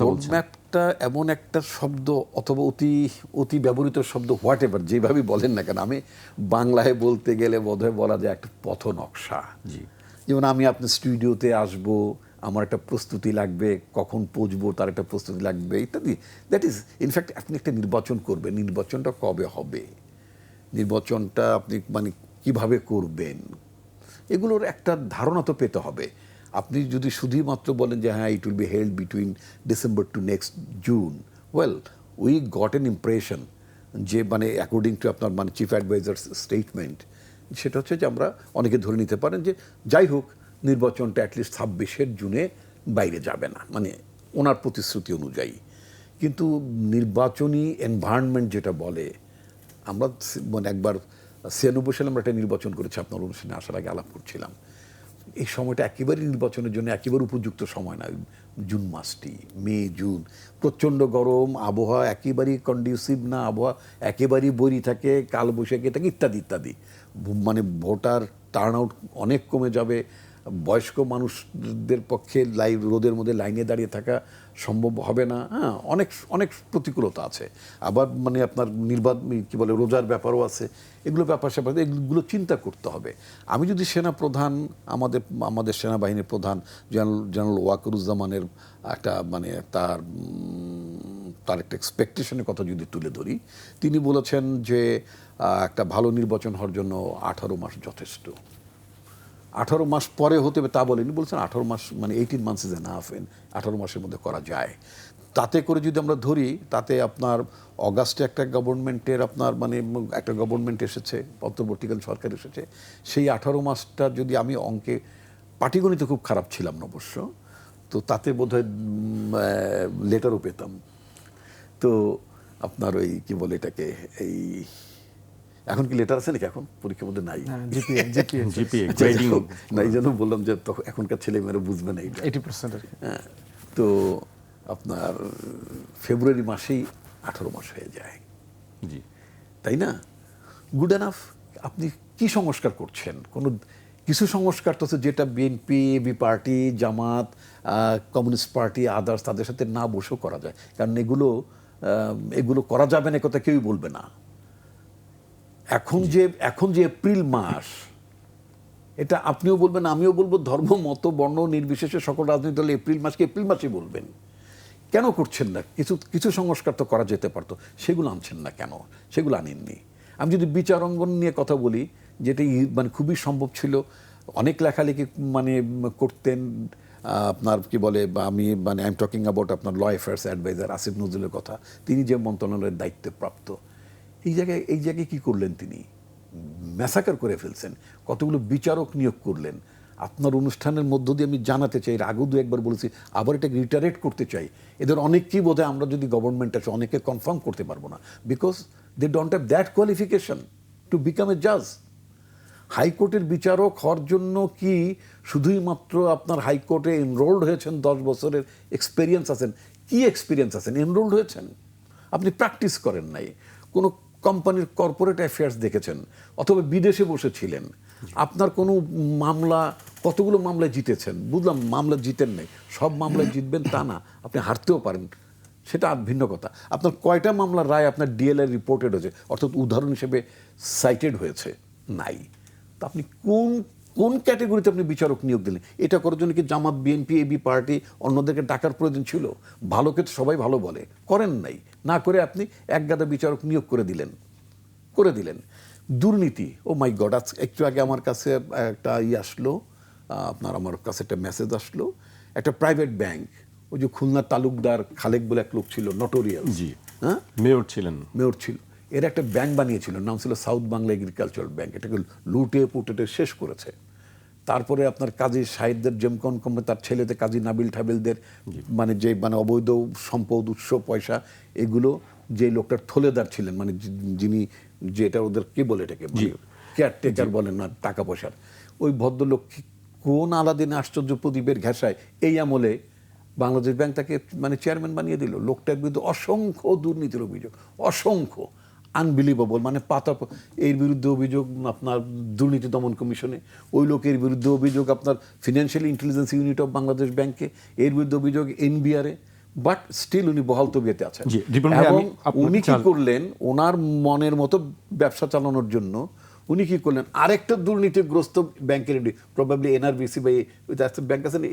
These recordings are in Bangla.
কথা বলছেন। রোডম্যাপটা এমন একটা শব্দ অথবা অতি অতি ব্যবহৃত শব্দ, হোয়াট এভার যেভাবেই বলেন না কেন, আমি বাংলায় বলতে গেলে বোধহয় বলা যায় একটা পথ নকশা। জি, যেমন আমি আপনার স্টুডিওতে আসব, আমার একটা প্রস্তুতি লাগবে, কখন পৌঁছবো তার একটা প্রস্তুতি লাগবে ইত্যাদি। দ্যাট ইজ ইনফ্যাক্ট আপনি একটা নির্বাচন করবেন, নির্বাচনটা কবে হবে, নির্বাচনটা আপনি মানে কিভাবে করবেন, এগুলোর একটা ধারণা তো পেতে হবে। আপনি যদি শুধুমাত্র বলেন যে হ্যাঁ it will be held between December to next June, well we got an impression যে মানে অ্যাকর্ডিং টু আপনার মানে চিফ অ্যাডভাইজার স্টেটমেন্ট, সেটা হচ্ছে যে আমরা অনেকে ধরে নিতে পারেন যে যাই হোক নির্বাচনটা অ্যাটলিস্ট 26 জুনে বাইরে যাবে না, মানে ওনার প্রতিশ্রুতি অনুযায়ী। কিন্তু নির্বাচনী এনভায়রনমেন্ট যেটা বলে, আমরা মানে একবার 96 সালে আমরা একটা নির্বাচন করেছি, আপনার অনুষ্ঠানে আসার আগে আলাপ করছিলাম। এই সময়টা একেবারে নির্বাচনের জন্য একেবারে উপযুক্ত সময় না, জুন মাসটি, মে জুন, প্রচণ্ড গরম আবহাওয়া, একেবারেই কন্ডিউসিভ না আবহাওয়া, একেবারেই বৈরী থাকে, কালবৈশাখী থাকে ইত্যাদি ইত্যাদি। মানে ভোটার টার্ন আউট অনেক কমে যাবে, বয়স্ক মানুষদের পক্ষে রোদের মধ্যে লাইনে দাঁড়িয়ে থাকা সম্ভব হবে না। হ্যাঁ, অনেক অনেক প্রতিকূলতা আছে। আবার মানে আপনার কী বলে রোজার ব্যাপারও আছে, এগুলো ব্যাপার স্যাপার, এগুলো চিন্তা করতে হবে। আমি যদি সেনাপ্রধান, আমাদের সেনাবাহিনীর প্রধান জেনারেল ওয়াকারুজ্জামানের একটা মানে তার একটা এক্সপেকটেশনের কথা যদি তুলে ধরি, তিনি বলেছেন যে একটা ভালো নির্বাচন হওয়ার জন্য 18 মাস যথেষ্ট। 18 মাস পরে হতে হবে তা বলেনি, বলছেন 18 মাস মানে 18 মান্থস ইজ এনাফ, 18 মাসের মধ্যে করা যায়। তাতে করে যদি আমরা ধরি, তাতে আপনার অগাস্টে একটা গভর্নমেন্টের আপনার মানে একটা গভর্নমেন্ট এসেছে, অন্তর্বর্তীকালীন সরকার এসেছে, সেই 18 মাসটা যদি আমি অঙ্কে, পাটিগণিতে খুব খারাপ ছিলাম না অবশ্য, তো তাতে বোধহয় লেটারও পেতাম। তো আপনার ওই কি বলে এটাকে, এই এখন কি লেটার আছে নাকি, এখন পরীক্ষার মধ্যে নাই, জিপিএ গ্রেডিং না, এই জন্য বললাম যে তখন এখনকার ছেলেমেয়েরা বুঝবে না এইটা। 80% হ্যাঁ, তো আপনার ফেব্রুয়ারি মাসেই 18 মাস হয়ে যায়। জি, তাই না? Good enough. আপনি কি সংস্কার করছেন? কোনো কিছু সংস্কার তো যেটা বিএনপি, এবি পার্টি, জামাত, কমিউনিস্ট পার্টি, আদার্স তাদের সাথে না বসেও করা যায়, কারণ এগুলো করা যাবে না কথা কেউই বলবে না। এখন যে এপ্রিল মাস, এটা আপনিও বলবেন, আমিও বলবো, ধর্ম মত বর্ণ নির্বিশেষে সকল রাজনৈতিক দল এপ্রিল মাসকে এপ্রিল মাসই বলবেন। কেন করছেন না? কিছু সংস্কার তো করা যেতে পারতো, সেগুলো আনছেন না কেন? সেগুলো আনেননি। আমি যদি বিচার অঙ্গন নিয়ে কথা বলি, যেটা মানে খুবই সম্ভব ছিল, অনেক লেখালেখি মানে করতেন আপনার কি বলে, বা আমি মানে আই এম টকিং অ্যাবাউট আপনার ল অ্যাফেয়ার্স অ্যাডভাইজার আসিফ নজরুলের কথা, তিনি যে মন্ত্রণালয়ের দায়িত্বে প্রাপ্ত, এই জায়গায় কি করলেন? তিনি ম্যাসাকার করে ফেলছেন, কতগুলো বিচারক নিয়োগ করলেন। আপনার অনুষ্ঠানের মধ্য দিয়ে আমি জানাতে চাই, এর আগেও 2-1 বার বলেছি, আবার এটাকে রিটারেট করতে চাই, এদের অনেককেই বোধহয় আমরা যদি গভর্নমেন্ট আছে অনেকে কনফার্ম করতে পারবো না, because they don't have that qualification to become a জাজ। হাইকোর্টের বিচারক হওয়ার জন্য কি শুধুই মাত্র আপনার হাইকোর্টে এনরোল্ড হয়েছেন, 10 বছরের এক্সপিরিয়েন্স আছেন? কি এক্সপিরিয়েন্স আছেন? এনরোল্ড হয়েছেন, আপনি প্র্যাকটিস করেন নাই, কোনো কোম্পানির কর্পোরেট অ্যাফেয়ার্স দেখেছেন, অথবা বিদেশে বসেছিলেন, আপনার কোনো মামলা, কতগুলো মামলায় জিতেছেন, বুঝলাম মামলা জিতেন নাই, সব মামলায় জিতবেন তা না, আপনি হারতেও পারেন, সেটা ভিন্ন কথা। আপনার কয়টা মামলার রায় আপনার ডিএলআই রিপোর্টেড হয়েছে, অর্থাৎ উদাহরণ হিসেবে সাইটেড হয়েছে? নাই। তা আপনি কোন ক্যাটেগরিতে আপনি বিচারক নিয়োগ দিলেন? এটা করার জন্য কি জামাত, বিএনপি, এবি পার্টি অন্যদেরকে ডাকার প্রয়োজন ছিল? ভালোকে তো সবাই ভালো বলে, করেন নাই, না করে আপনি একগাদা বিচারক নিয়োগ করে দিলেন। দুর্নীতি, ও মাই গড, একটু আগে আমার কাছে একটা আসলো, আমার কাছে একটা মেসেজ আসলো, একটা প্রাইভেট ব্যাংক, ওই যে খুলনার তালুকদার খালেক বলে এক লোক ছিল, নটোরিয়াস, জি, হ্যাঁ, মেয়র ছিল, এর একটা ব্যাংক বানিয়েছিল, নাম ছিল সাউথ বাংলা এগ্রিকালচারাল ব্যাংক। এটাকে লুটে পুটে শেষ করেছে। তারপরে আপনার কাজী সাহিদদের জেমকন কোম্পানি, তার ছেলেদের কাজী নাবিল ঠাবিলদের মানে যে মানে অবৈধ সম্পদ, উৎস, পয়সা, এগুলো যে লোকটার থলেদার ছিলেন, মানে যিনি, যেটা ওদের কে বলে, এটাকে কেয়ারটেকার বলেন না, টাকা পয়সার, ওই ভদ্রলোক কোন আলাদিনে আশ্চর্য প্রদীপের ঘেঁষায় এই আমলে বাংলাদেশ ব্যাংক তাকে মানে চেয়ারম্যান বানিয়ে দিল। লোকটার বিরুদ্ধে অসংখ্য দুর্নীতির অভিযোগ, অসংখ্য, আনবিলিভেবল, মানে এর বিরুদ্ধে অভিযোগ আপনার দুর্নীতি দমন কমিশনে, ওই লোকের বিরুদ্ধে অভিযোগ আপনার financial intelligence unit of Bangladesh ব্যাংকে, এর বিরুদ্ধে অভিযোগ এনবিআরে, বাট স্টিল উনি বহাল তবিয়তে আছেন। জি, রিপন ভাই, এবং আমি আপনাকে উনি কি করলেন, ওনার মনের মতো ব্যবসা চালানোর জন্য উনি কি করলেন, আরেকটা দুর্নীতিগ্রস্ত ব্যাংকের প্রবাবলি এনআরবিসি বা ব্যাংক আছে না,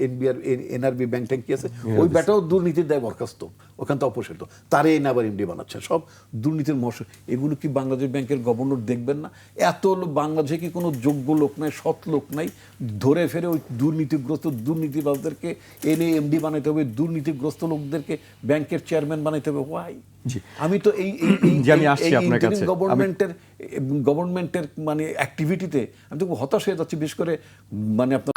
এনআরবি ব্যাংক ট্যাঙ্ক কি আছে, ওই ব্যাটাও দুর্নীতির দায় বরখাস্ত, ওখান থেকে অপসারিত, তারে এনে আবার এমডি বানাচ্ছে, সব দুর্নীতির মশা। এগুলো কি বাংলাদেশ ব্যাংকের গভর্নর দেখবেন না? এত বাংলাদেশে কি কোনো যোগ্য লোক নাই, সৎ লোক নাই, ধরে ফেরে ওই দুর্নীতিগ্রস্ত দুর্নীতিবাজদেরকে এনে এমডি বানাইতে হবে, দুর্নীতিগ্রস্ত লোকদেরকে ব্যাংকের চেয়ারম্যান বানাইতে হবে? ওয়াই? আমি তো এই গভর্নমেন্টের মানে অ্যাক্টিভিটিতে আমি তো হতাশ হয়ে যাচ্ছি, বিশেষ করে মানে আপনার